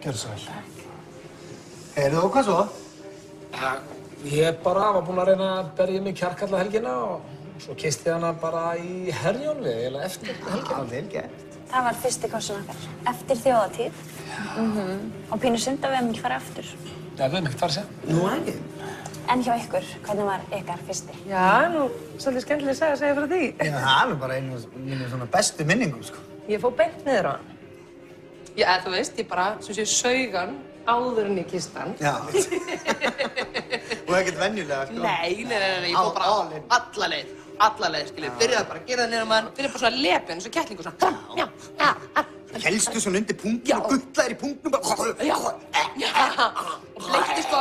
Gjörðu svo vel. Heyrðu, og hvað svo? Ja, ég bara var búinn að reyna að berja mig kjark alla helgina og svo kyssti ég hana bara í Herjólfi, eiginlega eftir helgina. Já, vel gert. Það var fyrsti kossin okkar, eftir þjóðatíð. Og pínu synd að við hefum ekki farið aftur. Já, við hefum ekkert farið sér. Nú ekki. En hjá ykkur, hvernig var ykkar fyrsti? Já, nú, svolítið skemmtileg að segja frá því. Já, það er bara einu af mínum svona bestu minningum, sko. Ég fór beint niður á hann. Já, þú veist, ég bara, sem sé, saug hann áður en ég kyssti hann. Já. Og ekkert venjulega, sko. Nei, ég fór bara alla leið, skiljið. Byrjaði bara að gera það niður um hann, byrjaði bara svona að lepja hann, eins og kettlingur svona. Já. Hélstu svona undir punktinn og gullaðir í punktnum bara. Já. Og bleikti sko,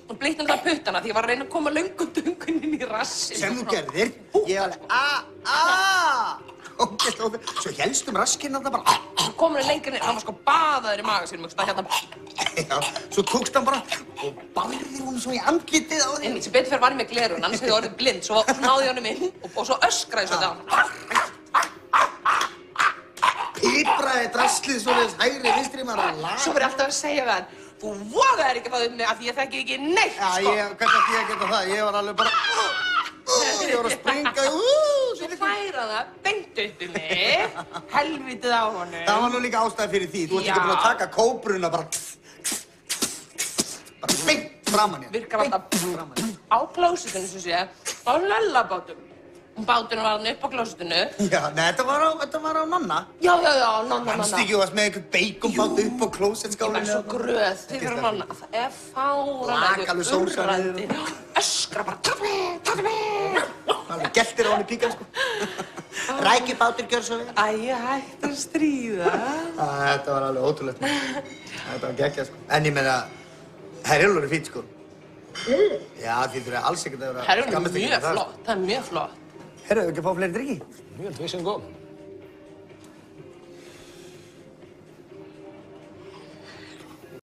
hún bleikti alltaf puttana því ég var að reyna að koma löngum dungun inn í rassin. Sem þú gerðir. Ég alveg, Svo hélstum raskinn alltaf bara. Komur hann lengur niður, hann var sko baðaður í maga sínum, ekki hérna. Já, svo tókst hann bara og barði hún svo í andlitið á þig. Sem betur fyrir var ég með glerun, annars hefði ég orðið blind, svo náði ég honum inn og svo öskraði svo þetta. Pipraði draslið svoleiðis hægri vinstri maður að laga. Svo var ég alltaf að segja við hann, þú vogaðir ekki að fá upp mig af því ég þekki ekki neitt, sko. Já, hvernig ætti ég að geta það? Ég var alveg bara, ég var að springa, Svo færa það beint upp í mig, helvitið á honum. Það var nú líka ástæði fyrir því. Þú ert ekki búin að taka kóbruna bara beint framan í hann. Virkar alltaf á klósitinu, sem sé, á löllabátum. Báturinn var hann upp á klósitinu. Já, nei, þetta var á Nonna. Já, Nonna. Manstu ekki, þú varst með einhvern baconbát upp á klósettskálinu. Ég var svo gröð fyrir Nonna. Það er fáránlega urrandi. Öskra bara, taktu mig. Alveg geltir á hann í píkan, sko. Rækjubátur, gjör svo vel. Æ, ég hætti að stríða. Þetta var alveg ótrúlegt. Þetta var geggjað, sko. En ég meina, Herjólfur er fínt, sko. Já, því þurfa alls ekkert að vera Herjólfur er mjög flott, það er mjög flott. Herru, hefur ekki að fá fleiri drykki? Ég held við sem góð.